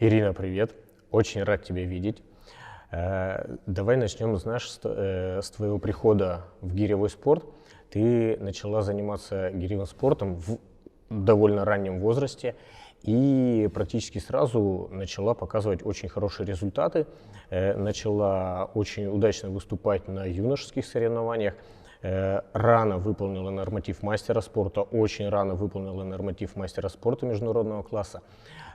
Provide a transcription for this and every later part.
Ирина, привет. Очень рад тебя видеть. Давай начнем, знаешь, с твоего прихода в гиревой спорт. Ты начала заниматься гиревым спортом в довольно раннем возрасте и практически сразу начала показывать очень хорошие результаты, начала очень удачно выступать на юношеских соревнованиях, рано выполнила норматив мастера спорта, очень рано выполнила норматив мастера спорта международного класса.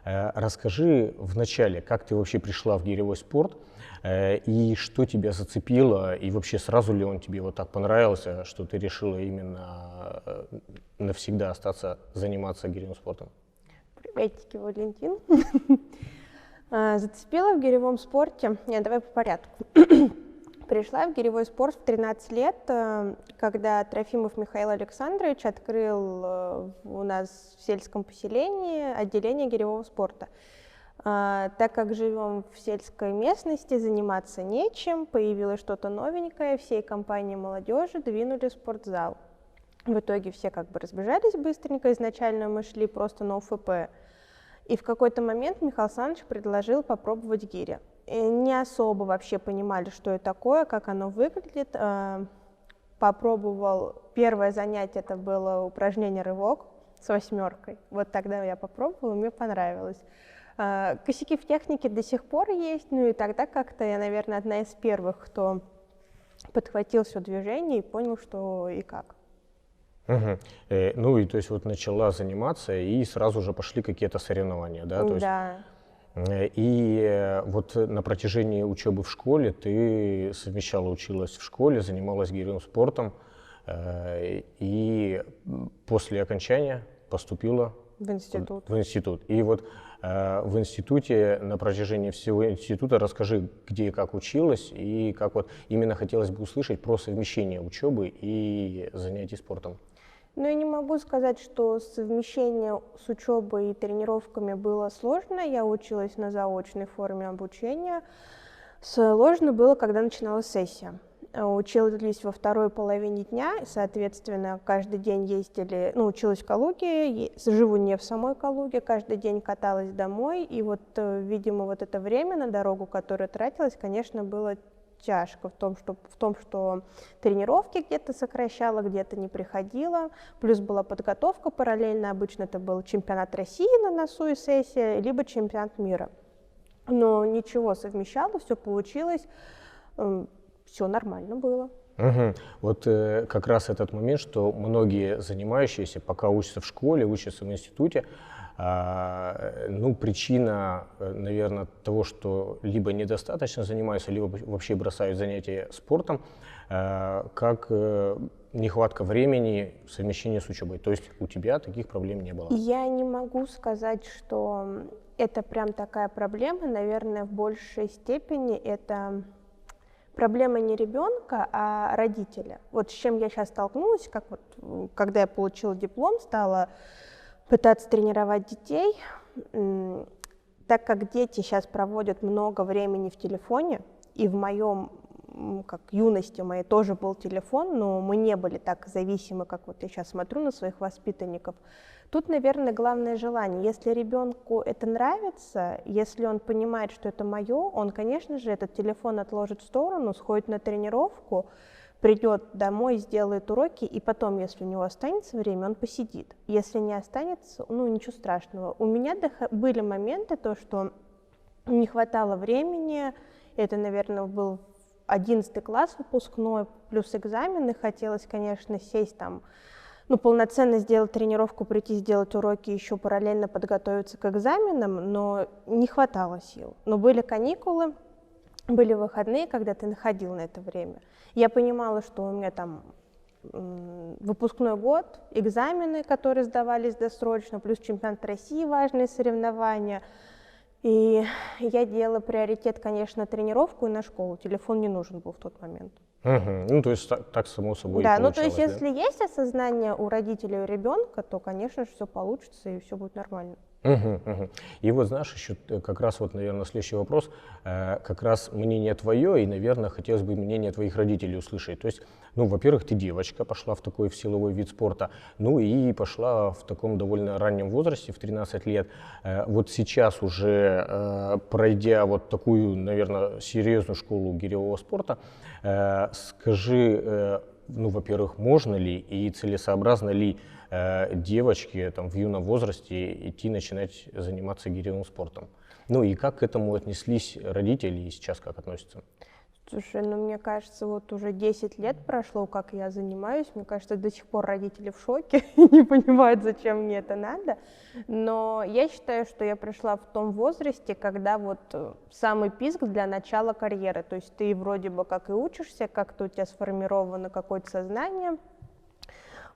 Расскажи вначале, как ты вообще пришла в гиревой спорт, и что тебя зацепило, и вообще сразу ли он тебе вот так понравился, что ты решила именно навсегда остаться заниматься гиревым спортом? Приветики, Валентин. Зацепила в гиревом спорте. Нет, давай по порядку. Пришла в гиревой спорт в 13 лет, когда Трофимов Михаил Александрович открыл у нас в сельском поселении отделение гиревого спорта. Так как живем в сельской местности, заниматься нечем, появилось что-то новенькое, всей компанией молодежи двинули в спортзал. В итоге все как бы разбежались быстренько, изначально мы шли просто на УФП. И в какой-то момент Михаил Александрович предложил попробовать гири. И не особо вообще понимали, что это такое, как оно выглядит. Попробовал, первое занятие это было упражнение рывок с 8. Вот тогда я попробовала, мне понравилось. Косяки в технике до сих пор есть, ну и тогда как-то я, наверное, одна из первых, кто подхватил все движение и понял, что и как. Угу. Ну и то есть вот начала заниматься, и сразу же пошли какие-то соревнования, да? То Да. И вот на протяжении учебы в школе ты совмещала, училась в школе, занималась гиревым спортом, и после окончания поступила В институт. в институт. И вот в институте, на протяжении всего института, расскажи, где и как училась, и как вот именно хотелось бы услышать про совмещение учебы и занятий спортом. Ну, я не могу сказать, что совмещение с учебой и тренировками было сложно. Я училась на заочной форме обучения. Сложно было, когда начиналась сессия. Учились во второй половине дня, соответственно, каждый день ездили, училась в Калуге, живу не в самой Калуге, каждый день каталась домой, и вот, видимо, вот это время на дорогу, которое тратилось, конечно, было тяжко в том, что тренировки где-то сокращала, где-то не приходила, плюс была подготовка параллельно, обычно это был чемпионат России на носу и сессия, либо чемпионат мира. Но ничего, совмещала, все получилось, все нормально было. Угу. Вот как раз этот момент, что многие занимающиеся, пока учатся в школе, учатся в институте, причина, наверное, того, что либо недостаточно занимаются, либо вообще бросают занятия спортом, как нехватка времени в совмещении с учебой. То есть у тебя таких проблем не было? Я не могу сказать, что это прям такая проблема. Наверное, в большей степени это проблема не ребенка, а родителя. Вот с чем я сейчас столкнулась, как вот, когда я получила диплом, стала пытаться тренировать детей, так как дети сейчас проводят много времени в телефоне, и в моем, как юности моей тоже был телефон, но мы не были так зависимы, как вот я сейчас смотрю на своих воспитанников. Тут, наверное, главное желание. Если ребенку это нравится, если он понимает, что это мое, он, конечно же, этот телефон отложит в сторону, сходит на тренировку, придет домой, сделает уроки, и потом, если у него останется время, он посидит. Если не останется, ничего страшного. У меня были моменты, то, что не хватало времени, это, наверное, был 11 класс выпускной, плюс экзамены, хотелось, конечно, сесть там, полноценно сделать тренировку, прийти сделать уроки, еще параллельно подготовиться к экзаменам, но не хватало сил. Но были каникулы, были выходные, когда ты находил на это время. Я понимала, что у меня там выпускной год, экзамены, которые сдавались досрочно, плюс чемпионат России, важные соревнования. И я делала приоритет, конечно, тренировку и на школу. Телефон не нужен был в тот момент. Угу. То есть так само собой да, и получалось, то есть если есть осознание у родителей и у ребенка, то, конечно же, все получится и все будет нормально. Мгм, мгм. И вот знаешь, еще как раз вот, наверное, следующий вопрос, как раз мнение твое, и, наверное, хотелось бы мнение твоих родителей услышать. То есть, ну, во-первых, ты девочка, пошла в такой в силовой вид спорта, ну и пошла в таком довольно раннем возрасте, в 13 лет. Вот сейчас уже, пройдя вот такую, наверное, серьезную школу гиревого спорта, скажи, ну, во-первых, можно ли и целесообразно ли девочке там, в юном возрасте идти начинать заниматься гиревым спортом? Ну и как к этому отнеслись родители и сейчас как относятся? Слушай, ну мне кажется, вот уже 10 лет прошло, как я занимаюсь. Мне кажется, до сих пор родители в шоке и не понимают, зачем мне это надо. Но я считаю, что я пришла в том возрасте, когда вот самый писк для начала карьеры. То есть ты вроде бы как и учишься, как-то у тебя сформировано какое-то сознание,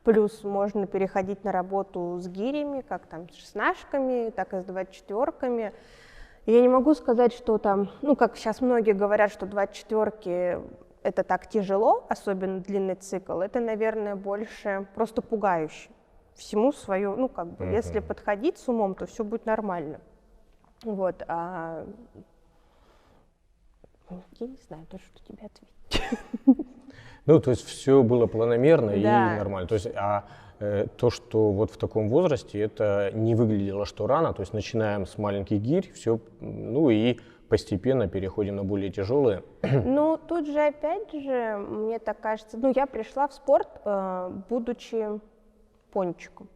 плюс можно переходить на работу с гирями, как там с шестнашками, так и с 24-ками. Я не могу сказать, что там, ну, как сейчас многие говорят, что 24-ки это так тяжело, особенно длинный цикл, это, наверное, больше просто пугающе. Всему свое, ну, как бы, если подходить с умом, то все будет нормально. Вот, я не знаю даже, что тебе ответить. Ну, то есть все было планомерно и Да. нормально. То есть, то, что вот в таком возрасте, это не выглядело, что рано. То есть начинаем с маленьких гирь, все, ну и постепенно переходим на более тяжелые. Ну, тут же, опять же, мне так кажется, ну, я пришла в спорт, будучи пончиком.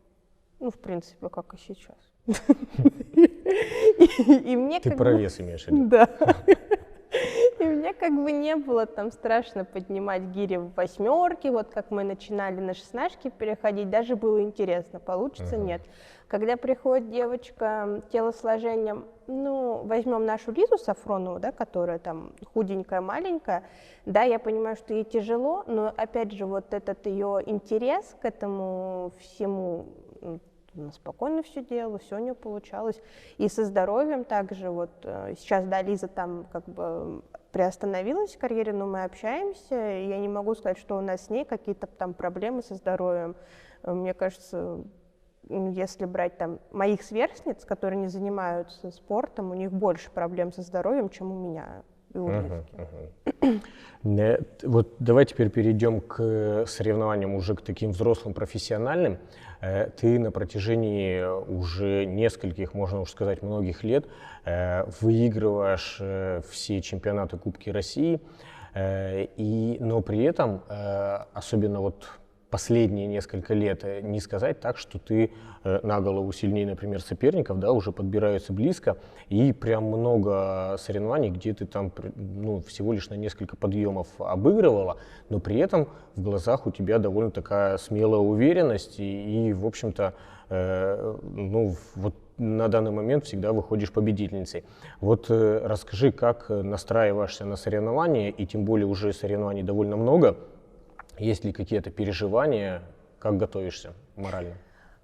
Ну, в принципе, как и сейчас. И мне Ты как про бы... вес имеешь в виду? Да. И мне как бы не было там страшно поднимать гири в 8-ки, вот как мы начинали на 16-ки переходить, даже было интересно, получится, нет. Когда приходит девочка телосложением, ну, возьмем нашу Лизу Сафронову, да, которая там худенькая, маленькая, да, я понимаю, что ей тяжело, но опять же вот этот ее интерес к этому всему, она спокойно все делала, все у нее получалось. И со здоровьем также, вот сейчас, да, Лиза там как бы приостановилась в карьере, но мы общаемся, и я не могу сказать, что у нас с ней какие-то там проблемы со здоровьем. Мне кажется, если брать там моих сверстниц, которые не занимаются спортом, у них больше проблем со здоровьем, чем у меня и у Лизки. Вот давай теперь перейдем к соревнованиям уже к таким взрослым, профессиональным. Ты на протяжении уже нескольких, можно уж сказать, многих лет выигрываешь все чемпионаты Кубки России, но при этом, особенно вот последние несколько лет, не сказать так, что ты на голову сильнее, например, соперников, да, уже подбираются близко, и прям много соревнований, где ты там, ну, всего лишь на несколько подъемов обыгрывала, но при этом в глазах у тебя довольно такая смелая уверенность, и в общем-то, ну, вот на данный момент всегда выходишь победительницей. Вот расскажи, как настраиваешься на соревнования, и тем более уже соревнований довольно много. Есть ли какие-то переживания, как готовишься морально?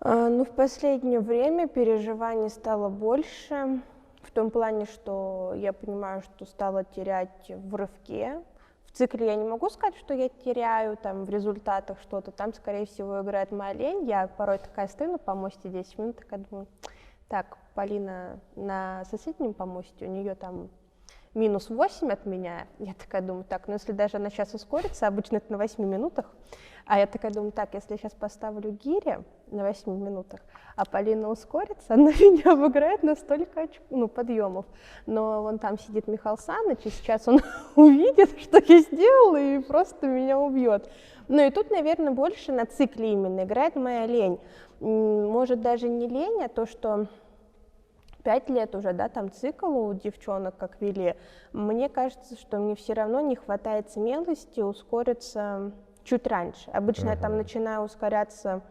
Ну, в последнее время переживаний стало больше, в том плане, что я понимаю, что стала терять в рывке. В цикле я не могу сказать, что я теряю там в результатах что-то, там, скорее всего, играет моя лень. Я порой такая стою на помосте 10 минут, такая думаю, так, Полина на соседнем помосте, у нее там минус 8 от меня, я такая думаю, так, ну если даже она сейчас ускорится, обычно это на 8 минутах, а я такая думаю, так, если я сейчас поставлю гири на 8 минутах, а Полина ускорится, она меня обыграет на столько подъемов. Но вон там сидит Михаил Саныч, и сейчас он увидит, что я сделала, и просто меня убьет. Ну и тут, наверное, больше на цикле именно играет моя лень. Может, даже не лень, а то, что 5 лет уже, да, там цикл у девчонок, как вели, мне кажется, что мне все равно не хватает смелости ускориться чуть раньше. Обычно я там начинаю ускоряться,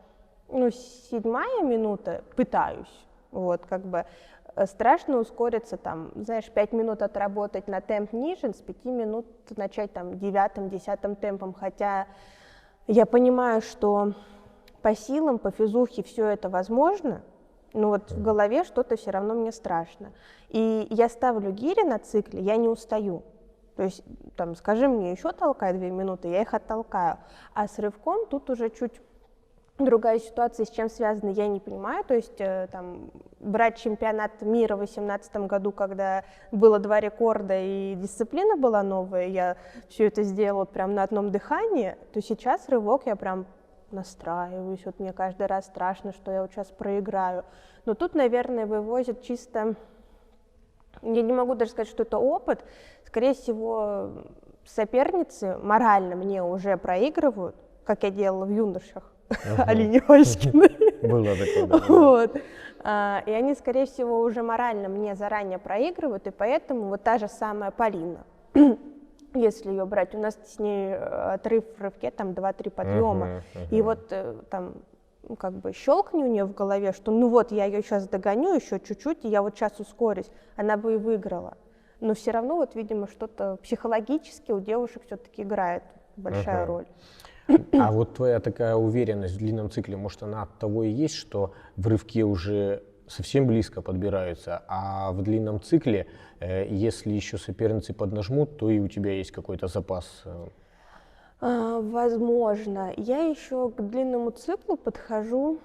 ну, 7-я минута, пытаюсь, вот, как бы страшно ускориться, там, знаешь, 5 минут отработать на темп ниже, с 5 минут начать там 9-м, 10-м темпом, хотя я понимаю, что по силам, по физухе все это возможно, но вот в голове что-то все равно мне страшно. И я ставлю гири на цикле, я не устаю. То есть, там, скажи мне, еще толкай 2 минуты, я их оттолкаю. А с рывком тут уже чуть другая ситуация, с чем связана, я не понимаю. То есть там, брать чемпионат мира в 2018 году, когда было 2 рекорда и дисциплина была новая, я все это сделала прям на одном дыхании, то сейчас рывок я прям настраиваюсь. Вот мне каждый раз страшно, что я вот сейчас проиграю. Но тут, наверное, вывозят чисто... Я не могу даже сказать, что это опыт. Скорее всего, соперницы морально мне уже проигрывают, как я делала в юношах. Алине Васькиной. Было такое, Вот. И они, скорее всего, уже морально мне заранее проигрывают, и поэтому вот та же самая Полина, если ее брать, у нас с ней отрыв в рывке там 2-3 подъема, и вот там как бы щелкни у нее в голове, что ну вот я ее сейчас догоню еще чуть-чуть, и я вот сейчас ускорюсь, она бы и выиграла. Но все равно вот, видимо, что-то психологически у девушек все-таки играет большая роль. А вот твоя такая уверенность в длинном цикле, может, она от того и есть, что в рывке уже совсем близко подбираются, а в длинном цикле, если еще соперницы поднажмут, то и у тебя есть какой-то запас? Возможно. Я еще к длинному циклу подхожу,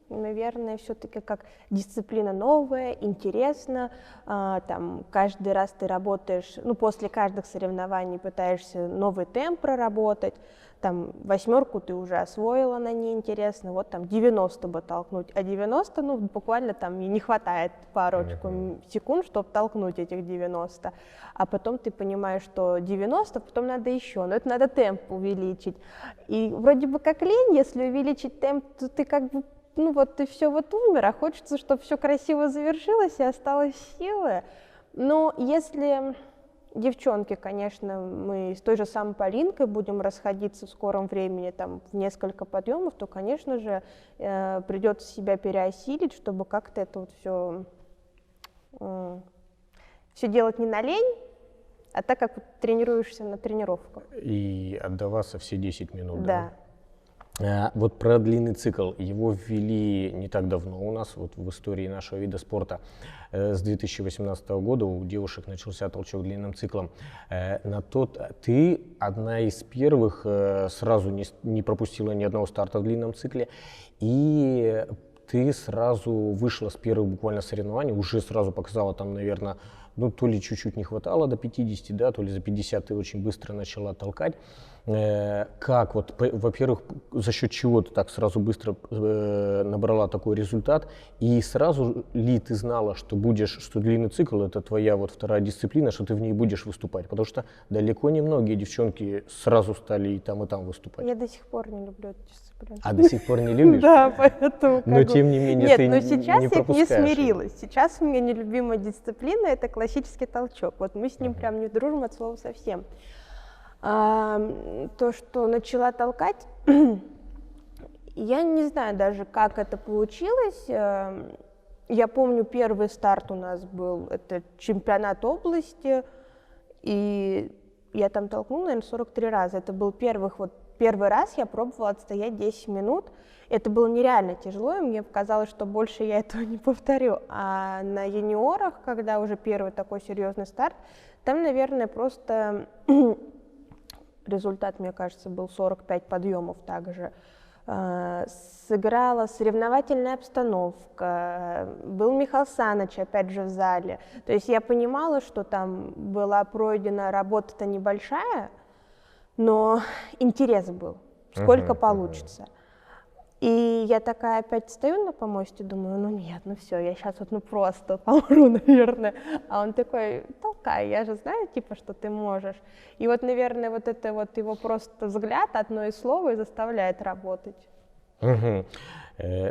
наверное, все-таки как дисциплина новая, интересно. Там каждый раз ты работаешь, ну, после каждых соревнований пытаешься новый темп проработать. Там 8 ты уже освоила, на ней интересно, вот там 90 бы толкнуть, а 90, ну, буквально там не хватает парочку секунд, чтобы толкнуть этих 90, а потом ты понимаешь, что 90, потом надо еще, но это надо темп увеличить, и вроде бы как лень, если увеличить темп, то ты как бы, ну вот ты все вот умер, а хочется, чтобы все красиво завершилось и осталось силы, но если... Девчонки, конечно, мы с той же самой Полинкой будем расходиться в скором времени, там, в несколько подъемов, то, конечно же, придется себя переосилить, чтобы как-то это вот все делать не на лень, а так, как вот тренируешься на тренировках. И отдаваться все 10 минут, да? Вот про длинный цикл. Его ввели не так давно у нас, вот в истории нашего вида спорта. С 2018 года у девушек начался толчок длинным циклом. Ты одна из первых сразу не пропустила ни одного старта в длинном цикле, и ты сразу вышла с первых буквально соревнований, уже сразу показала там, наверное, ну, то ли чуть-чуть не хватало до 50, да, то ли за 50 ты очень быстро начала толкать. Как вот, во-первых, за счет чего ты так сразу быстро набрала такой результат, и сразу ли ты знала, что длинный цикл это твоя вот вторая дисциплина, что ты в ней будешь выступать, потому что далеко не многие девчонки сразу стали и там выступать. Я до сих пор не люблю эту дисциплину. А до сих пор не любишь? Да, поэтому. Но тем не менее ты не пропускаешь. Нет, но сейчас я не смирилась. Сейчас у меня нелюбимая дисциплина это классический толчок. Вот мы с ним прям не дружим от слова совсем. То, что начала толкать, я не знаю даже, как это получилось. Я помню, первый старт у нас был, это чемпионат области, и я там толкнула, наверное, 43 раза. Это был первый раз я пробовала отстоять 10 минут. Это было нереально тяжело, и мне показалось, что больше я этого не повторю. А на юниорах, когда уже первый такой серьезный старт, там, наверное, просто... Результат, мне кажется, был 45 подъемов также. Сыграла соревновательная обстановка, был Михаил Саныч опять же в зале. То есть я понимала, что там была пройдена работа-то небольшая, но интерес был, сколько получится. И я такая опять стою на помосте, думаю, ну нет, ну все, я сейчас вот просто помру, наверное. А он такой, толкай, я же знаю, типа, что ты можешь. И вот, наверное, вот это вот его просто взгляд, одно из слов и заставляет работать.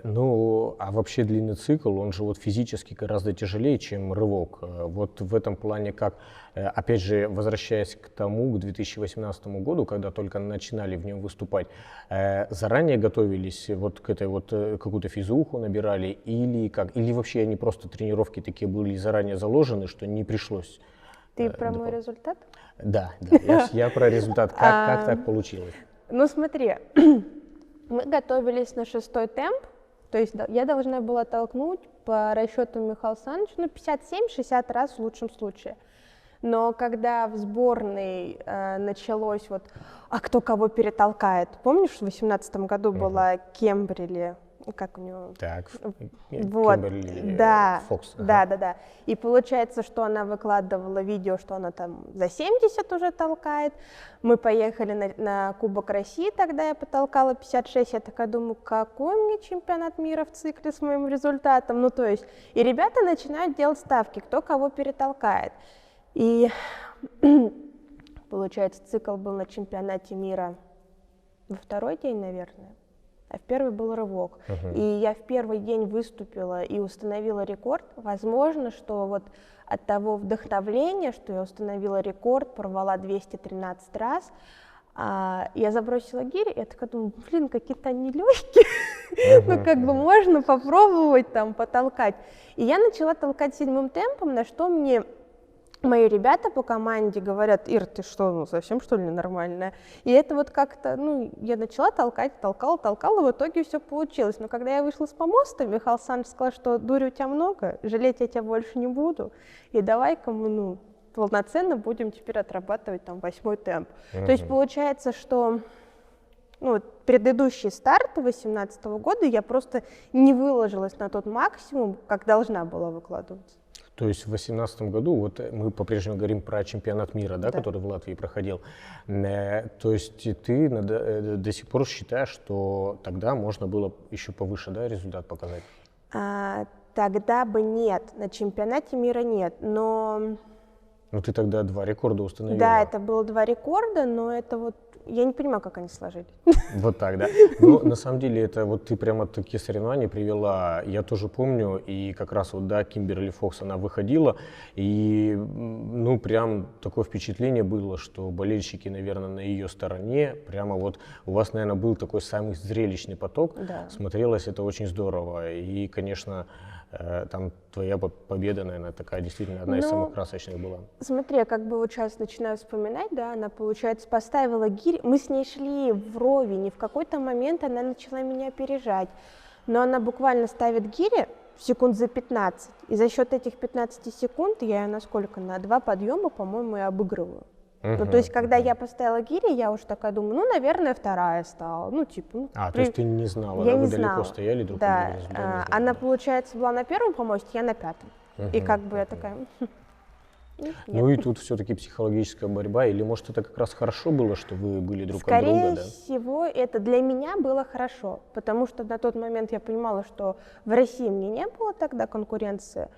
Ну, а вообще длинный цикл, он же вот физически гораздо тяжелее, чем рывок. Вот в этом плане, как, опять же, возвращаясь к 2018 году, когда только начинали в нем выступать, заранее готовились вот к этой вот какую-то физуху набирали или как? Или вообще они просто тренировки такие были заранее заложены, что не пришлось? Ты про мой результат? Да, я про результат. Как так получилось? Ну, смотри. Мы готовились на 6-й темп, то есть я должна была толкнуть по расчету Михаила Саныча 57-60 раз в лучшем случае. Но когда в сборной началось вот, а кто кого перетолкает, помнишь, в 2018 году была Кембрили, как у него? Так, Вот, Кимберли да, Фокс. да. И получается, что она выкладывала видео, что она там за 70 уже толкает. Мы поехали на Кубок России, тогда я потолкала 56. Я такая думаю, какой мне чемпионат мира в цикле с моим результатом? Ну, то есть, и ребята начинают делать ставки, кто кого перетолкает. И получается, цикл был на чемпионате мира во второй день, наверное. А в первый был рывок. И я в первый день выступила и установила рекорд. Возможно, что вот от того вдохновления, что я установила рекорд, порвала 213 раз, я забросила гири, я такая думаю, блин, какие-то они легкие, ну как бы можно попробовать там потолкать. И я начала толкать 7-м темпом, на что мне мои ребята по команде говорят: Ир, ты что, ну совсем что ли ненормальная? И это вот как-то, ну, я начала толкать, толкала, в итоге все получилось. Но когда я вышла с помоста, Михаил Александрович сказал, что дури у тебя много, жалеть я тебя больше не буду, и давай-ка мы, ну, полноценно будем теперь отрабатывать там 8-й темп. То есть получается, что ну, предыдущий старт 2018 года я просто не выложилась на тот максимум, как должна была выкладываться. То есть в 2018 году, вот мы по-прежнему говорим про чемпионат мира, да, Да. который в Латвии проходил. То есть ты до сих пор считаешь, что тогда можно было еще повыше, да, результат показать? Тогда бы нет, на чемпионате мира нет, но... Ну ты тогда 2 рекорда установила. Да, это было 2 рекорда, но это вот, я не понимаю, как они сложились. Вот так, да. Но на самом деле это вот ты прямо такие соревнования привела. Я тоже помню, и как раз вот, да, Кимберли Фокс, она выходила, и, ну, прям такое впечатление было, что болельщики, наверное, на ее стороне. Прямо вот у вас, наверное, был такой самый зрелищный поток. Да. Смотрелось это очень здорово. И, конечно, там твоя победа, наверное, такая действительно одна из самых красочных была. Смотри, я как бы вот сейчас начинаю вспоминать, да, она, получается, поставила гирь, мы с ней шли вровень, и в какой-то момент она начала меня опережать, но она буквально ставит гири секунд за 15, и за счет этих 15 секунд я ее на сколько, на 2 подъема, по-моему, и обыгрываю. Ну, то есть, когда я поставила гири, я уже такая думаю, ну, наверное, вторая стала. Ну, типа, ну, то есть ты не знала, я да, не вы далеко знала. стояли друг да. от друга, результат не знала. Она, получается, была на первом помосте, я на 5-м. И как бы я такая... Ну и тут все-таки психологическая борьба, или может это как раз хорошо было, что вы были друг от Скорее друга, да? всего, это для меня было хорошо, потому что на тот момент я понимала, что в России мне не было тогда конкуренции,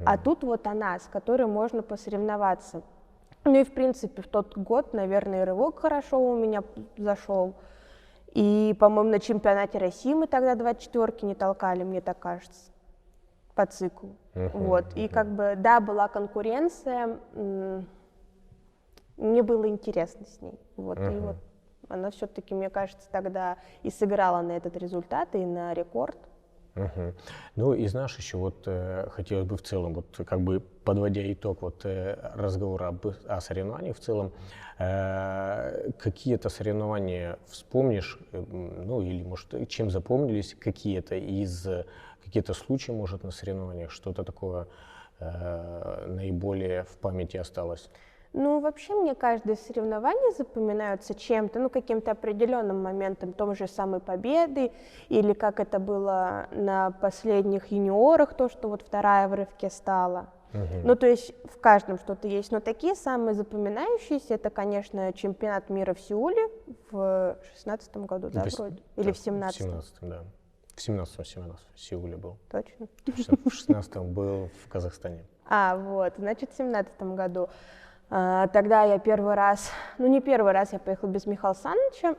а тут вот она, с которой можно посоревноваться. Ну и в принципе в тот год, наверное, и рывок хорошо у меня зашел. И, по-моему, на чемпионате России мы тогда 24-ки не толкали, мне так кажется, по циклу. Вот. И как бы, да, была конкуренция, мне было интересно с ней. Вот. И вот она все-таки, мне кажется, тогда и сыграла на этот результат, и на рекорд. Ну и знаешь, еще вот хотелось бы в целом, вот как бы подводя итог вот разговора о соревнованиях в целом, какие-то соревнования вспомнишь, ну или может чем запомнились какие-то какие-то случаи, может, на соревнованиях, что-то такое наиболее в памяти осталось? Ну, вообще, мне каждое соревнование запоминаются чем-то, ну, каким-то определенным моментом, том же самой победы, или как это было на последних юниорах, то, что вот вторая в рывке стала. Ну, то есть в каждом что-то есть. Но такие самые запоминающиеся, это, конечно, чемпионат мира в Сеуле в 16-м году, да, вроде? Или в 17-м? В 17-м, да. В 17-м в Сеуле был. Точно? В 16-м был в Казахстане. Вот, значит, в 17-м году. Тогда я первый раз, ну не первый раз, я поехала без Михаила Александровича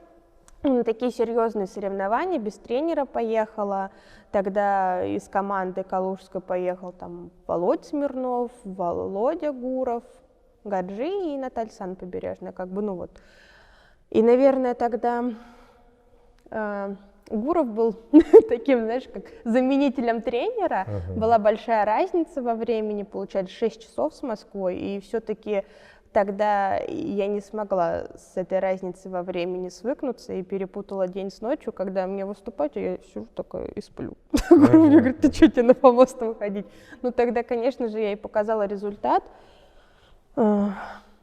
на такие серьезные соревнования, без тренера поехала. Тогда из команды Калужской поехал там Володя Смирнов, Володя Гуров, Гаджи и Наталья Санкт-Побережная, как бы, ну вот. И, наверное, тогда Гуров был таким, знаешь, как заменителем тренера. Была большая разница во времени, получается, 6 часов с Москвой, и все-таки тогда я не смогла с этой разницей во времени свыкнуться и перепутала день с ночью, когда мне выступать, а я сижу такая и сплю. Мне говорят, ты что, тебе на помост выходить? Ну тогда, конечно же, я ей показала результат.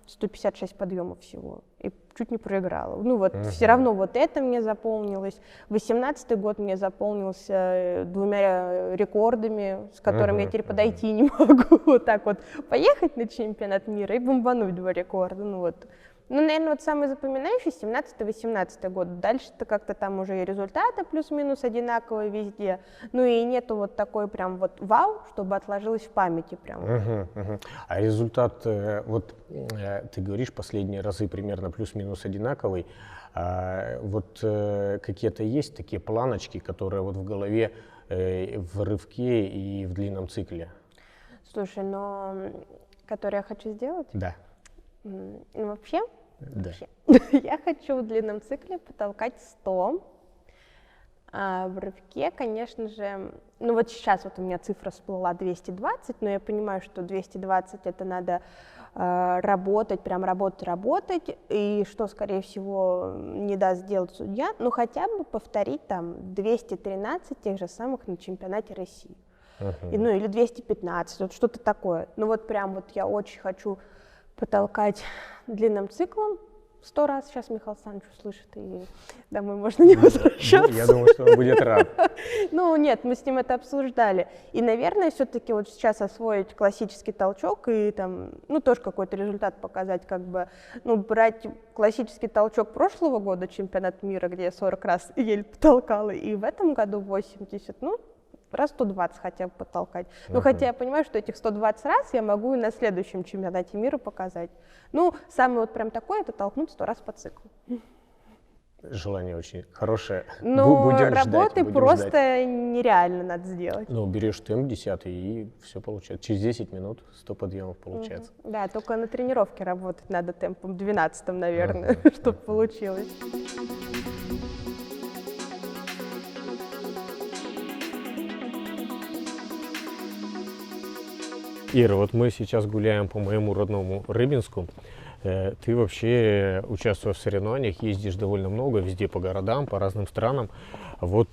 156 подъемов всего. И чуть не проиграла. Ну вот, все равно вот это мне запомнилось. 18-й год мне запомнился 2 рекордами, с которыми я теперь подойти не могу. Вот так вот поехать на чемпионат мира и бомбануть 2 рекорда. Ну вот. Ну, наверное, вот самый запоминающий 17-18 год. Дальше-то как-то там уже и результаты плюс-минус одинаковые везде. Ну и нету вот такой прям вот вау, чтобы отложилось в памяти прям. А результат, вот ты говоришь, последние разы примерно плюс-минус одинаковый. Вот какие-то есть такие планочки, которые вот в голове в рывке и в длинном цикле? Слушай, но которые я хочу сделать? Да. Ну, вообще, Да. я хочу в длинном цикле потолкать 100. А в рывке, конечно же, ну вот сейчас вот у меня цифра всплыла 220, но я понимаю, что 220 это надо работать, прям работать, и что, скорее всего, не даст сделать судья, ну хотя бы повторить там 213 тех же самых на чемпионате России. И, ну или 215, вот что-то такое. Ну вот прям вот я очень хочу потолкать длинным циклом 100 раз. Сейчас Михаил Александрович услышит, и домой можно не возвращаться. Я думаю, что он будет рад. Ну нет, мы с ним это обсуждали. И, наверное, все-таки вот сейчас освоить классический толчок и там, ну тоже какой-то результат показать, как бы, ну брать классический толчок прошлого года, чемпионат мира, где я 40 раз еле потолкала, и в этом году 80, ну, раз 120 хотя бы потолкать. Ну, хотя я понимаю, что этих 120 раз я могу и на следующем чемпионате мира показать. Ну, самый вот прям такой — это толкнуть 100 раз по циклу. Желание очень хорошее. Но Будем работы ждать, просто ждать. нереально надо сделать. Ну, берешь темп 10 и все получается. Через 10 минут 100 подъемов получается. Да, только на тренировке работать надо темпом 12, наверное, чтобы получилось. Ира, вот мы сейчас гуляем по моему родному Рыбинску. Ты вообще, участвуя в соревнованиях, ездишь довольно много, везде по городам, по разным странам. Вот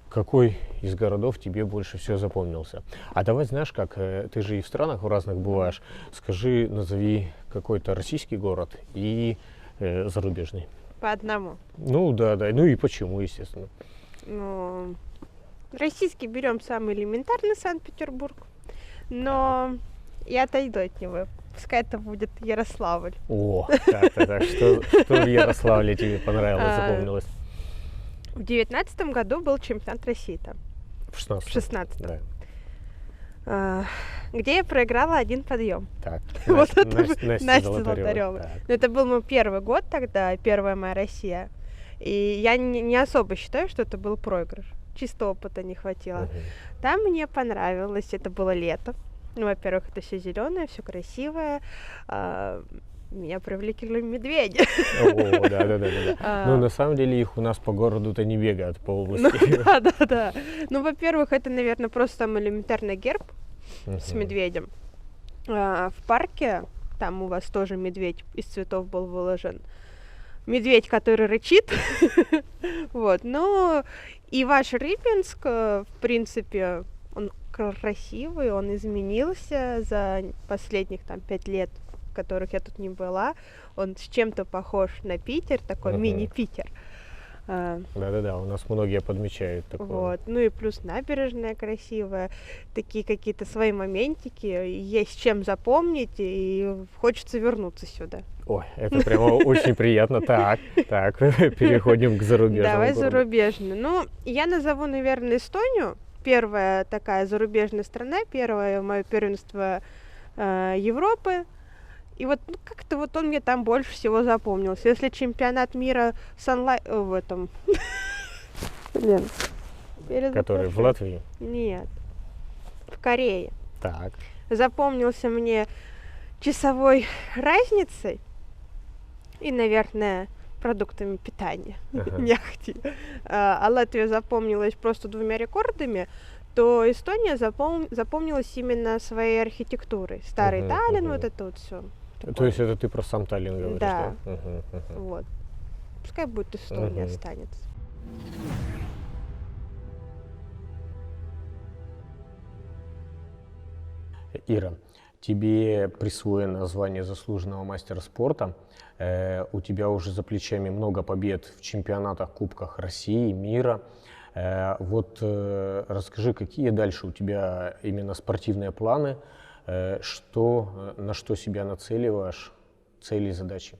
какой из городов тебе больше всего запомнился? А давай, знаешь как, ты же и в странах в разных бываешь. Скажи, назови какой-то российский город и зарубежный. По одному. Ну да, ну и почему, естественно. Ну, российский берем самый элементарный Санкт-Петербург. Но я отойду от него. Пускай это будет Ярославль. О, так. Что в Ярославле тебе понравилось, запомнилось? В 2019 году был чемпионат России там. В 16. В 16. Да. Где я проиграла 1 подъем. Так, Вот это Настя Золотарева. Золотарева. Но это был мой первый год тогда, первая моя Россия. И я не особо считаю, что это был проигрыш. Чисто опыта не хватило. Там мне понравилось, это было лето. Ну, во-первых, это все зеленое, все красивое. Меня привлекли медведи. О, да. Ну, на самом деле, их у нас по городу-то не бегают по области. Да. Ну, во-первых, это, наверное, просто там элементарный герб с медведем. В парке, там у вас тоже медведь из цветов был выложен. Медведь, который рычит. Вот, но и ваш Рыбинск, в принципе, он красивый, он изменился за последних там 5 лет, в которых я тут не была. Он с чем-то похож на Питер, такой мини-Питер. Да, у нас многие подмечают такое. Вот. Ну и плюс набережная красивая, такие какие-то свои моментики, есть чем запомнить, и хочется вернуться сюда. Ой, это прямо очень приятно. Так, переходим к зарубежному. Давай зарубежный. Ну, я назову, наверное, Эстонию. Первая такая зарубежная страна, первое мое первенство Европы. И вот как-то вот он мне там больше всего запомнился. Если чемпионат мира в этом... Блин. Который в Латвии? Нет. В Корее. Так. Запомнился мне часовой разницей и, наверное, продуктами питания. Не ахти. А Латвия запомнилась просто 2 рекордами, то Эстония запомнилась именно своей архитектурой. Старый Таллин, вот это вот все. То есть это ты про сам Таллин говоришь, да? Вот. Пускай будет Эстония, останется. Ира, тебе присвоено звание заслуженного мастера спорта, у тебя уже за плечами много побед в чемпионатах, кубках России, мира. Вот расскажи, какие дальше у тебя именно спортивные планы, на что себя нацеливаешь, цели и задачи?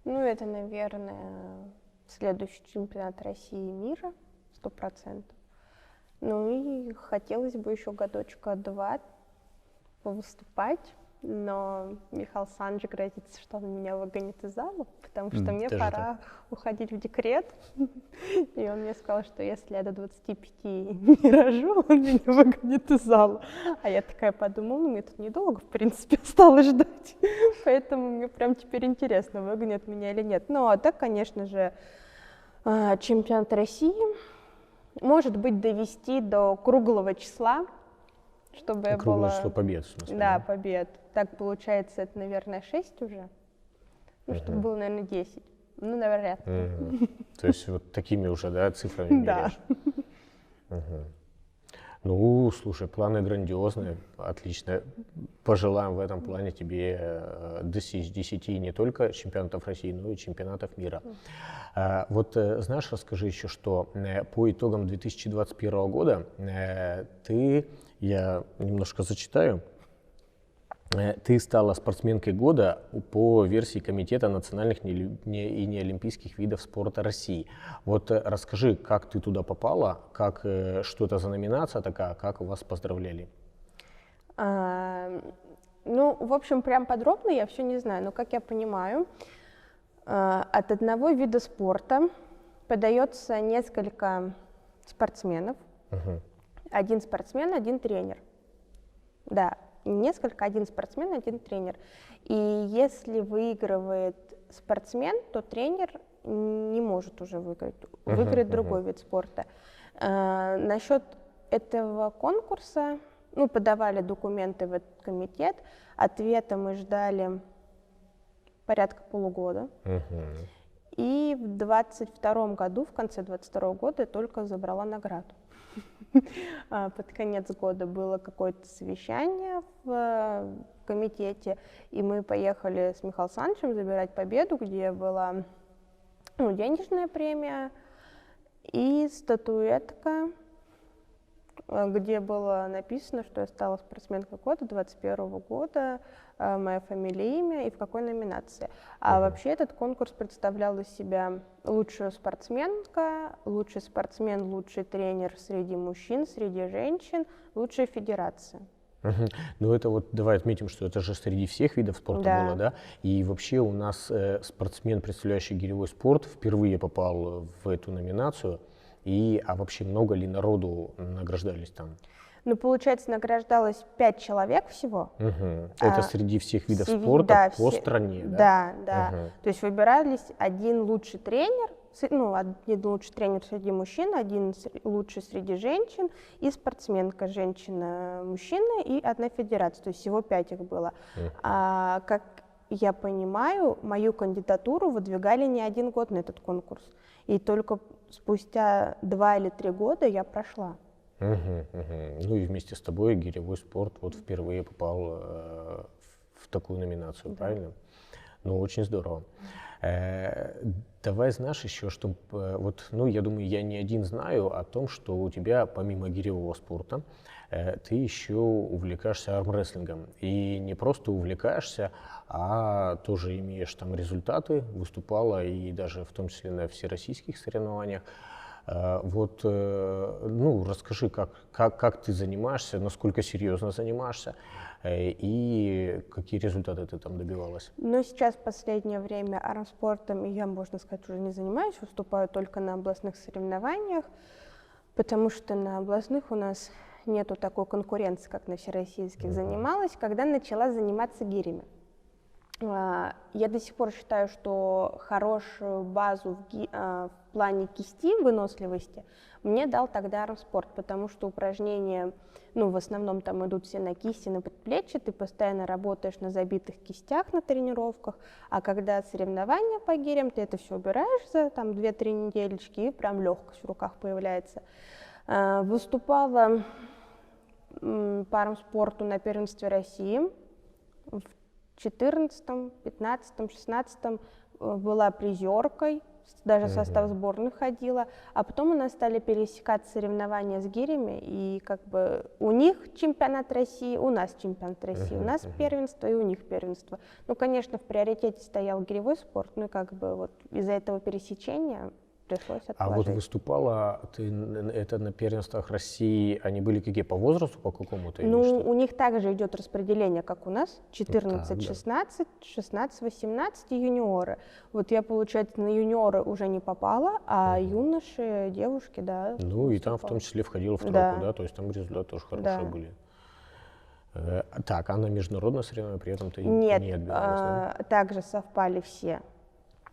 Ну, это, наверное, следующий чемпионат России и мира, 100%. Ну и хотелось бы еще годочка-два повыступать, но Михаил Саныч грозится, что он меня выгонит из зала, потому что мне пора уходить в декрет. И он мне сказал, что если я до 25 не рожу, он меня выгонит из зала. А я такая подумала, ну мне тут недолго, в принципе, осталось ждать. Поэтому мне прям теперь интересно, выгонят меня или нет. Ну а так, конечно же, чемпионат России, может быть, довести до круглого числа, чтобы я круглое была... число побед, в смысле? Да, побед. Так получается, это, наверное, 6 уже. Ну, чтобы было, наверное, 10. Ну, навряд ли. То есть вот такими уже, да, цифрами меряешь? Да. Ну, слушай, планы грандиозные, отлично. Пожелаем в этом плане тебе достичь 10 не только чемпионатов России, но и чемпионатов мира. Вот знаешь, расскажи еще, что по итогам 2021 года я немножко зачитаю, ты стала спортсменкой года по версии Комитета национальных и неолимпийских видов спорта России. Вот расскажи, как ты туда попала, что это за номинация такая, как вас поздравляли? Ну, в общем, прям подробно я все не знаю, но, как я понимаю, от одного вида спорта подается несколько спортсменов. Один спортсмен, один тренер. Да. Один спортсмен, один тренер. И если выигрывает спортсмен, то тренер не может уже выиграть. Выиграет другой вид спорта. Насчет этого конкурса, ну, подавали документы в этот комитет, ответа мы ждали порядка полугода. И в 22 году, в конце 22 года, я только забрала награду. Под конец года было какое-то совещание в комитете, и мы поехали с Михаилом Санычем забирать победу, где была денежная премия и статуэтка, где было написано, что я стала спортсменкой года 2021 года, моя фамилия, имя и в какой номинации. А вообще этот конкурс представлял из себя лучшая спортсменка, лучший спортсмен, лучший тренер среди мужчин, среди женщин, лучшая федерация. Ну это вот давай отметим, что это же среди всех видов спорта было, да? И вообще у нас спортсмен, представляющий гиревой спорт, впервые попал в эту номинацию. А вообще много ли народу награждались там? Ну, получается, награждалось 5 человек всего. Это среди всех видов спорта по стране, да? Да. То есть выбирались один лучший тренер, один лучший тренер среди мужчин, один лучший среди женщин, и спортсменка, женщина, мужчина, и одна федерация. То есть всего 5 их было. Как я понимаю, мою кандидатуру выдвигали не один год на этот конкурс. И только спустя 2 или 3 года я прошла. Ну и вместе с тобой гиревой спорт вот впервые попал в такую номинацию, правильно? Ну, очень здорово. Давай, знаешь, еще, что я думаю, я не один знаю о том, что у тебя помимо гиревого спорта ты еще увлекаешься армрестлингом. И не просто увлекаешься, а тоже имеешь там результаты, выступала и даже в том числе на всероссийских соревнованиях. Расскажи, как ты занимаешься, насколько серьезно занимаешься и какие результаты ты там добивалась? Ну, сейчас в последнее время армспортом я, можно сказать, уже не занимаюсь, выступаю только на областных соревнованиях, потому что на областных у нас нету такой конкуренции, как на всероссийских занималась, когда начала заниматься гирями. Я до сих пор считаю, что хорошую базу в плане кисти, выносливости, мне дал тогда армспорт, потому что упражнения, в основном там идут все на кисти, на предплечье, ты постоянно работаешь на забитых кистях на тренировках, а когда соревнования по гирям, ты это все убираешь за 2-3 недельки, и прям легкость в руках появляется. Выступала парам спорту на первенстве России. В 14, 15, 16 была призеркой, даже в состав сборной ходила. А потом у нас стали пересекаться соревнования с гирями, и как бы у них чемпионат России, у нас чемпионат России, у нас первенство и у них первенство. Ну, конечно, в приоритете стоял гиревой спорт, ну и как бы вот из-за этого пересечения пришлось отложить. А вот выступала ты это на первенствах России, они были какие, по возрасту, по какому-то? Ну, у них также идет распределение, как у нас, 14, 16, 16, 18 и юниоры. Вот я, получается, на юниоры уже не попала, а юноши, девушки, да. Ну, и там в том числе входила в тройку, да, то есть там результаты тоже хорошие были. Так, а на международное соревнование при этом ты не отбиралась? Нет, также совпали все.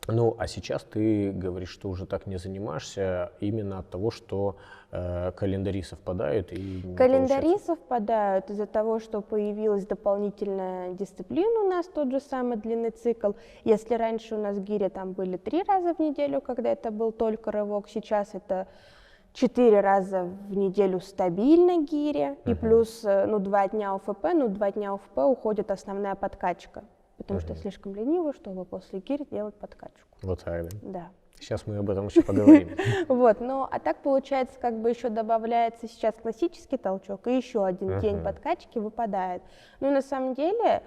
Ну, а сейчас ты говоришь, что уже так не занимаешься именно от того, что календари совпадают и не Календари получается. совпадают из-за того, что появилась дополнительная дисциплина у нас, тот же самый длинный цикл. Если раньше у нас гири там были 3 раза в неделю, когда это был только рывок, сейчас это 4 раза в неделю стабильно гири, и плюс 2 дня УФП, 2 дня УФП уходит основная подкачка. Потому что я слишком ленива, чтобы после гирь делать подкачку. Вот так, да? Да. Сейчас мы об этом еще поговорим. Вот, ну, а так получается, как бы еще добавляется сейчас классический толчок, и еще один день подкачки выпадает. Ну, на самом деле,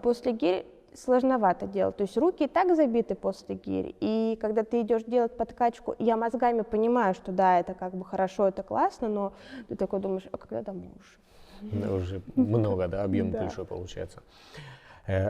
после гирь сложновато делать. То есть руки и так забиты после гирь, и когда ты идешь делать подкачку, я мозгами понимаю, что да, это как бы хорошо, это классно, но ты такой думаешь, а когда домой уже? Уже много, да, объем большой получается.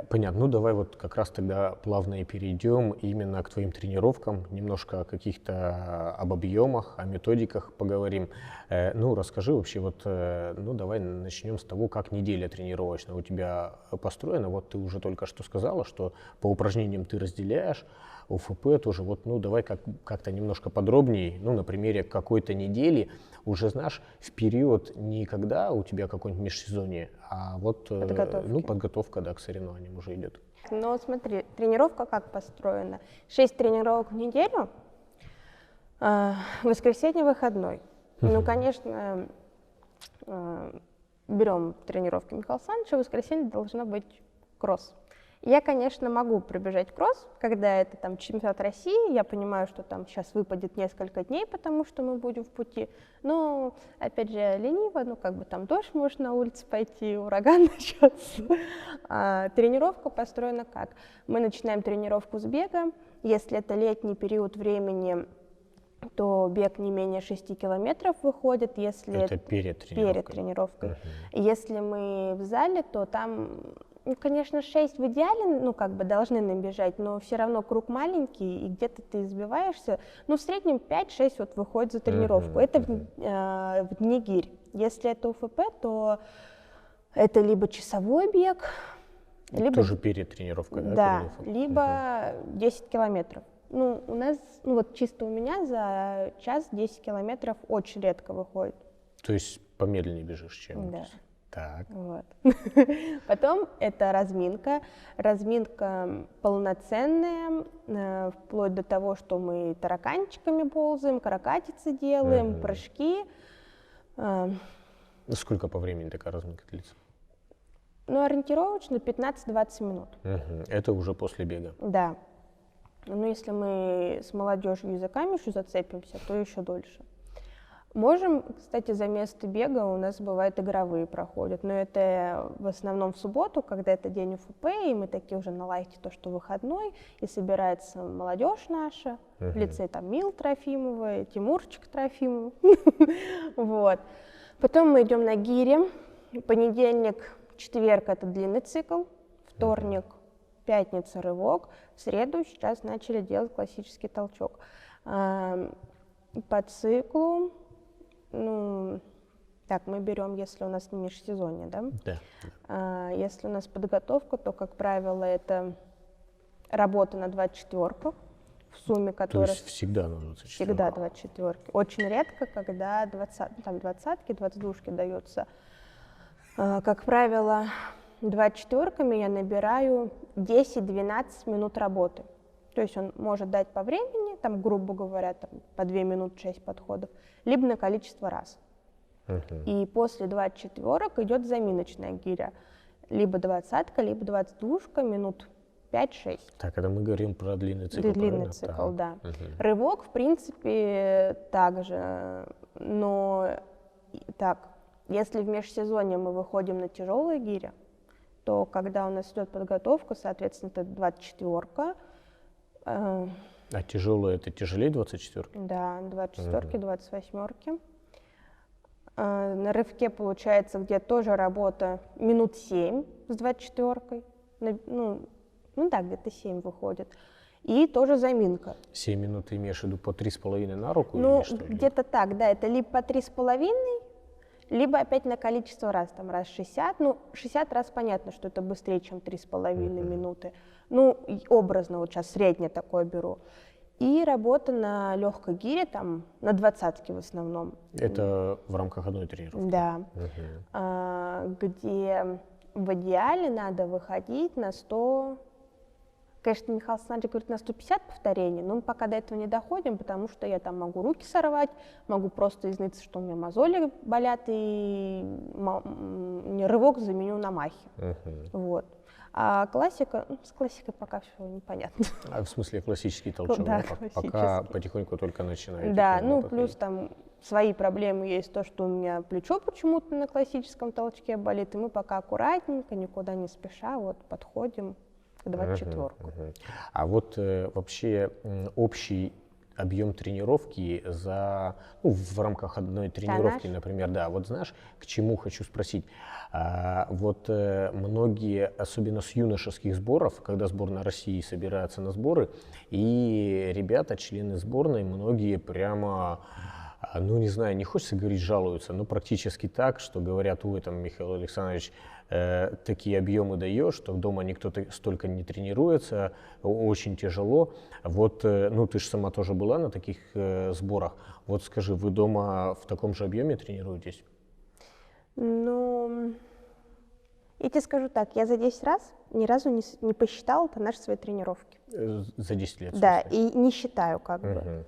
Понятно. Ну, давай вот как раз тогда плавно и перейдем именно к твоим тренировкам, немножко о каких-то об объемах, о методиках поговорим. Ну, расскажи вообще, вот, ну, давай начнем с того, как неделя тренировочная у тебя построена. Вот ты уже только что сказала, что по упражнениям ты разделяешь, УФП тоже. Вот, ну, давай как-то немножко подробнее, ну, на примере какой-то недели, уже, знаешь, в период не когда у тебя какое-нибудь межсезонье, а вот ну, подготовка, да, к соревнованиям уже идет. Ну, смотри, тренировка как построена? 6 тренировок в неделю, воскресенье выходной. Ну, конечно, берем тренировки Михаила Александровича, в воскресенье должно быть кросс. Я, конечно, могу пробежать кросс, когда это там чемпионат России, я понимаю, что там сейчас выпадет несколько дней, потому что мы будем в пути, но, опять же, лениво, ну, как бы там дождь, может на улице пойти, ураган начнется. Тренировка построена как? Мы начинаем тренировку с бега, если это летний период времени, то бег не менее 6 километров выходит, если это перед тренировкой. Перед тренировкой. Если мы в зале, то там, ну, конечно, 6 в идеале, ну, как бы должны набежать, но все равно круг маленький, и где-то ты избиваешься. Ну, в среднем 5-6 вот выходит за тренировку. Это в дни гирь. Если это УФП, то это либо часовой бег, либо... Тоже перед тренировкой, да? Да, либо 10 километров. Ну, у нас, ну вот чисто у меня за час 10 километров очень редко выходит. То есть помедленнее бежишь, чем... Да. Так. Вот. Потом это разминка. Разминка полноценная, вплоть до того, что мы тараканчиками ползаем, каракатицы делаем, прыжки. Сколько по времени такая разминка длится? Ну, ориентировочно 15-20 минут. Это уже после бега? Да. Ну, если мы с молодежью языками еще зацепимся, то еще дольше. Можем, кстати, за место бега у нас бывают игровые проходят, но это в основном в субботу, когда это день УФП, и мы такие уже на лайте, то, что выходной, и собирается молодежь наша, в лице там Мил Трофимова, Тимурчик Трофимов, вот. Потом мы идем на гири, понедельник, четверг это длинный цикл, вторник, пятница рывок, в среду сейчас начали делать классический толчок. По циклу, ну, так, мы берем, если у нас не межсезонье, да? Да. Если у нас подготовка, то, как правило, это работа на 24-ках в сумме, которая... То есть всегда на 24? Всегда 24-ки. Очень редко, когда 20-ки, 22-шки даются. Как правило, 24-ками я набираю 10-12 минут работы. То есть он может дать по времени, там, грубо говоря, там, по 2 минуты 6 подходов, либо на количество раз. И после 24 идет заминочная гиря. Либо 20-ка, либо 22-ка, минут 5-6. Так, это мы говорим про длинный цикл, Длинный правильно? цикл, Так. да. Рывок, в принципе, также. Но так, если в межсезонье мы выходим на тяжелые гири, то когда у нас идет подготовка, соответственно, это 24-ка. А тяжелые это тяжелее 24-ки? Да, 24-ки, 28-ки. На рывке получается где-то тоже работа минут 7 с 24-кой. Ну да, где-то 7 выходит. И тоже заминка. 7 минут ты имеешь в виду по 3,5 на руку? Ну, или что? где-то так, да, это либо по 3,5, либо опять на количество раз, там раз 60. Ну, 60 раз понятно, что это быстрее, чем 3,5 минуты. Ну, образно, вот сейчас среднее такое беру. И работа на легкой гире, там, на 20-ке в основном. Это в рамках одной тренировки? Да. Где в идеале надо выходить на 100... Конечно, Михаил Александрович говорит на 150 повторений, но мы пока до этого не доходим, потому что я там могу руки сорвать, могу просто изныться, что у меня мозоли болят, и рывок заменю на махи. Вот. А классика, с классикой пока все непонятно. А в смысле классический толчок? Да, пока потихоньку только начинаете? Да, ну плюс там свои проблемы есть, то, что у меня плечо почему-то на классическом толчке болит, и мы пока аккуратненько, никуда не спеша, вот подходим к 24-ку. А вот вообще общий объем тренировки в рамках одной тренировки, например, да, вот знаешь, к чему хочу спросить. Вот многие, особенно с юношеских сборов, когда сборная России собирается на сборы, и ребята, члены сборной, многие прямо, ну не знаю, не хочется говорить, жалуются, но практически так, что говорят: ой, там, Михаил Александрович, такие объемы даешь, что дома никто столько не тренируется, очень тяжело. Вот, ну ты же сама тоже была на таких сборах. Вот скажи, вы дома в таком же объеме тренируетесь? Ну, я тебе скажу так, я за 10 раз ни разу не посчитала по нашей своей тренировке. За 10 лет? Да, и не считаю как бы.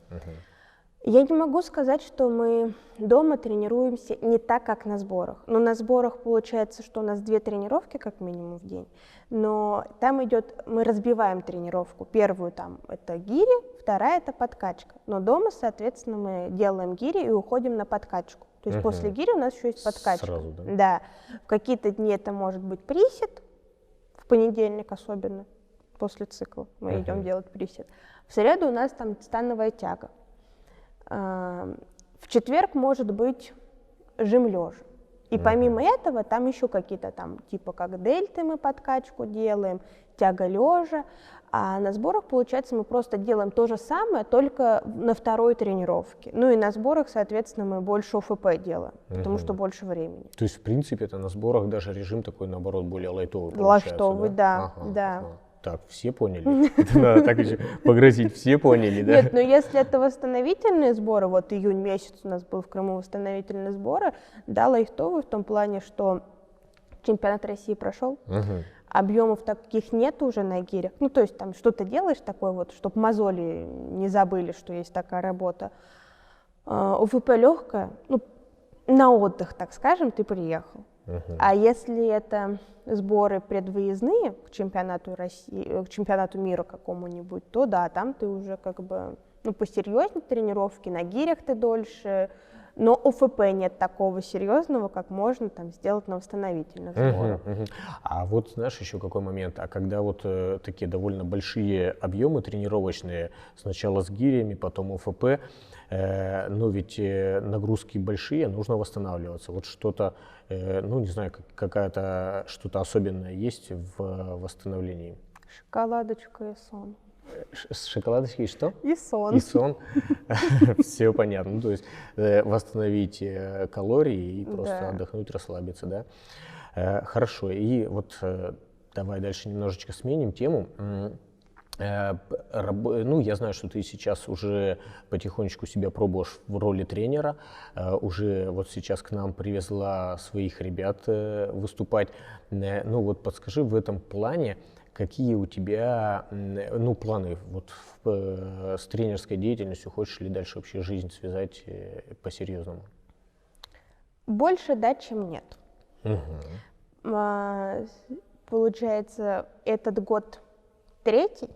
Я не могу сказать, что мы дома тренируемся не так, как на сборах. Но на сборах получается, что у нас 2 тренировки как минимум в день. Но там идет, мы разбиваем тренировку. Первую там это гири, вторая это подкачка. Но дома, соответственно, мы делаем гири и уходим на подкачку. То есть после гири у нас еще есть подкачка. Сразу, да? Да. В какие-то дни это может быть присед, в понедельник особенно, после цикла мы идем делать присед. В среду у нас там становая тяга. В четверг может быть жим лежа. И помимо этого там еще какие-то там, типа как дельты мы подкачку делаем, тяга лежа. А на сборах, получается, мы просто делаем то же самое, только на второй тренировке. Ну и на сборах, соответственно, мы больше ОФП делаем, потому что больше времени. То есть, в принципе, это на сборах даже режим такой, наоборот, более лайтовый получается? Лайтовый, да, да. Так, все поняли? Это надо так еще погрозить, все поняли, да? Нет, но если это восстановительные сборы, вот июнь месяц у нас был в Крыму восстановительные сборы, да, лайтовый в том плане, что чемпионат России прошел, объемов таких нет уже на гирях. Ну, то есть там что-то делаешь такое вот, чтобы мозоли не забыли, что есть такая работа. ОФП легкая, ну, на отдых, так скажем, ты приехал. А если это сборы предвыездные к чемпионату России, к чемпионату мира какому-нибудь, то да, там ты уже как бы, ну, посерьезнее тренировки, на гирях ты дольше, но ОФП нет такого серьезного, как можно там сделать на восстановительных сборах. А вот знаешь еще какой момент, а когда вот такие довольно большие объемы тренировочные, сначала с гирями, потом ОФП, но ведь нагрузки большие, нужно восстанавливаться. Вот что-то, ну не знаю, какая-то что-то особенное есть в восстановлении? Шоколадочка и сон. С шоколадочкой и что? И сон. И сон. Все понятно. Ну, то есть восстановить калории и просто отдохнуть, расслабиться, да? Хорошо. И вот давай дальше немножечко сменим тему. Ну, я знаю, что ты сейчас уже потихонечку себя пробуешь в роли тренера, уже вот сейчас к нам привезла своих ребят выступать. Ну вот подскажи в этом плане, какие у тебя, ну, планы вот с тренерской деятельностью, хочешь ли дальше вообще жизнь связать по-серьезному? Больше да, чем нет. Мгм. Получается, этот год третий,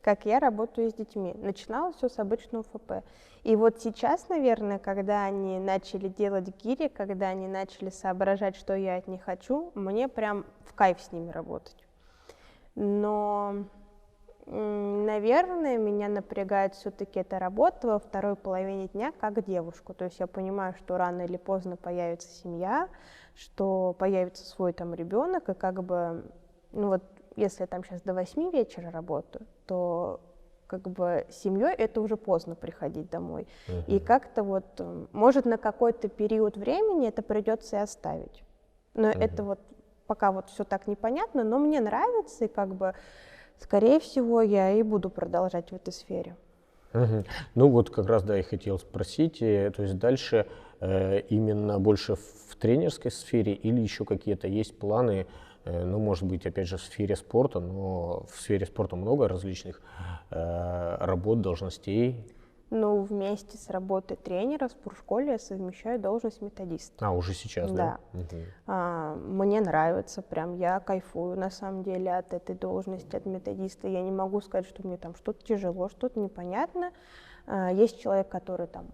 как я работаю с детьми. Начиналось все с обычного ФП. И вот сейчас, наверное, когда они начали делать гири, когда они начали соображать, что я от них хочу, мне прям в кайф с ними работать. Но, наверное, меня напрягает все-таки эта работа во второй половине дня как девушку. То есть я понимаю, что рано или поздно появится семья, что появится свой там ребенок, и как бы, ну вот, если я там сейчас до 8 вечера работаю, то как бы с семьей это уже поздно приходить домой. И как-то вот, может, на какой-то период времени это придется и оставить. Но это вот пока вот все так непонятно, но мне нравится, и как бы, скорее всего, я и буду продолжать в этой сфере. Мгм. Ну вот как раз, да, я хотел спросить, то есть дальше именно больше в тренерской сфере или еще какие-то есть планы, ну, может быть, опять же, в сфере спорта, но в сфере спорта много различных работ, должностей. Ну, вместе с работой тренера в спортшколе я совмещаю должность методиста. А, уже сейчас, да? Да. Мне нравится, прям я кайфую на самом деле от этой должности, от методиста. Я не могу сказать, что мне там что-то тяжело, что-то непонятно. Есть человек, который там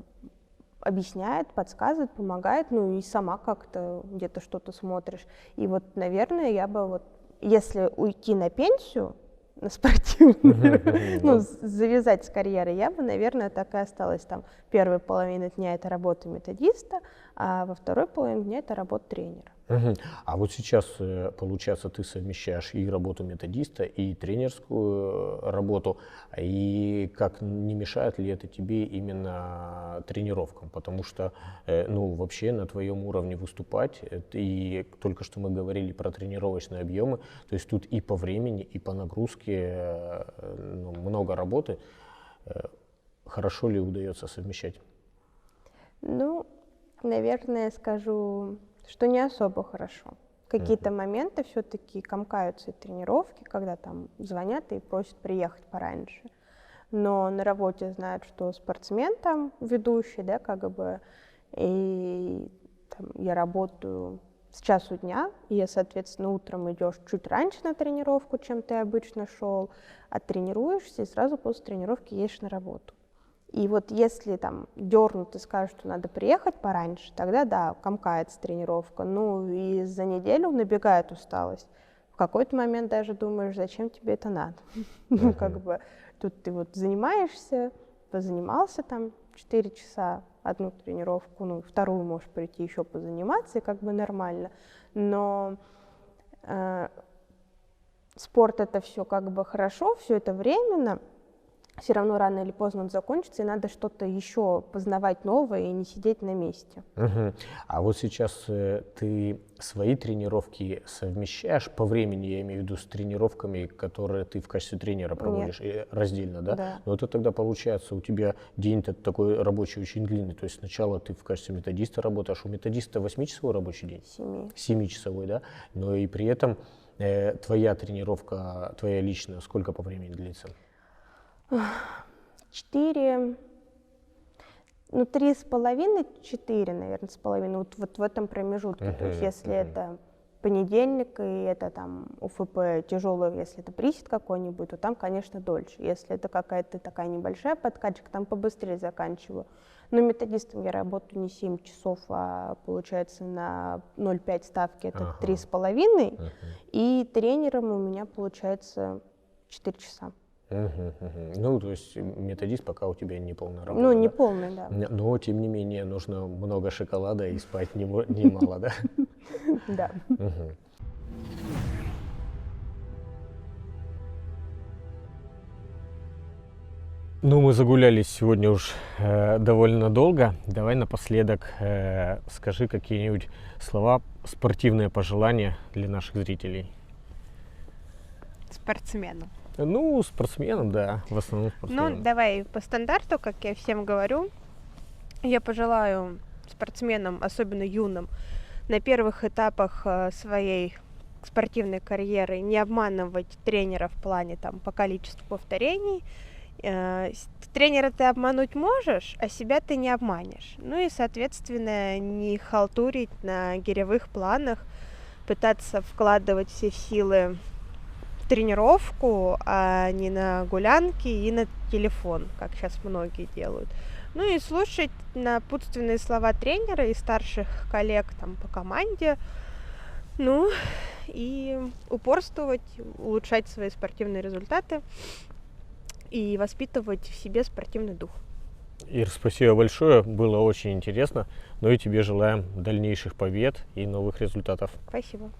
объясняет, подсказывает, помогает, ну и сама как-то где-то что-то смотришь. И вот, наверное, я бы вот, если уйти на пенсию, на спортивную, ну, завязать с карьерой, я бы, наверное, так и осталась там. Первая половина дня — это работа методиста, а во второй половине дня — это работа тренера. А вот сейчас, получается, ты совмещаешь и работу методиста, и тренерскую работу, и как не мешает ли это тебе именно тренировкам? Потому что, ну, вообще на твоем уровне выступать, и только что мы говорили про тренировочные объемы, то есть тут и по времени, и по нагрузке ну, много работы. Хорошо ли удается совмещать? Ну, наверное, скажу, что не особо хорошо. Какие-то моменты все-таки комкаются и тренировки, когда там звонят и просят приехать пораньше. Но на работе знают, что спортсмен там ведущий, да, как бы, и там, я работаю с часу дня, и, соответственно, утром идешь чуть раньше на тренировку, чем ты обычно шел, оттренируешься и сразу после тренировки едешь на работу. И вот если там дернут и скажут, что надо приехать пораньше, тогда да, комкается тренировка. Ну и за неделю набегает усталость. В какой-то момент даже думаешь, зачем тебе это надо. Ну как бы тут ты вот занимаешься, позанимался там 4 часа, одну тренировку, ну вторую можешь прийти еще позаниматься, и как бы нормально. Но спорт — это все как бы хорошо, все это временно. Все равно рано или поздно он закончится, и надо что-то еще познавать новое и не сидеть на месте. А вот сейчас ты свои тренировки совмещаешь по времени, я имею в виду, с тренировками, которые ты в качестве тренера проводишь? Нет. Раздельно, да? Да. Но это тогда получается, у тебя день такой рабочий очень длинный, то есть сначала ты в качестве методиста работаешь, у методиста 8-часовой рабочий день? 7. 7-часовой, да? Но и при этом твоя тренировка, твоя личная, сколько по времени длится? 4, ну 3,5-4, наверное, с половиной, вот в этом промежутке. То есть если это понедельник и это там УФП тяжелый, если это присед какой-нибудь, то там, конечно, дольше. Если это какая-то такая небольшая подкачка, там побыстрее заканчиваю. Но методистом я работаю не 7 часов, а получается на 0,5 ставки это 3,5, и тренером у меня получается 4 часа. Ну, то есть методист пока у тебя не полная работа. Ну, не полный, да. Но, тем не менее, нужно много шоколада и спать немало, да? Да. Ну, мы загулялись сегодня уж довольно долго. Давай напоследок скажи какие-нибудь слова, спортивные пожелания для наших зрителей. Спортсмену. Ну, спортсменам, да, в основном спортсменам. Ну, давай по стандарту, как я всем говорю. Я пожелаю спортсменам, особенно юным, на первых этапах своей спортивной карьеры не обманывать тренера в плане там, по количеству повторений Тренера ты обмануть можешь, а себя ты не обманешь. Ну и, соответственно, не халтурить на гиревых планах, пытаться вкладывать все силы в тренировку, а не на гулянки и на телефон, как сейчас многие делают. Ну и слушать напутственные слова тренера и старших коллег там по команде, ну и упорствовать, улучшать свои спортивные результаты и воспитывать в себе спортивный дух. Ир, спасибо большое, было очень интересно. Ну и тебе желаем дальнейших побед и новых результатов. Спасибо.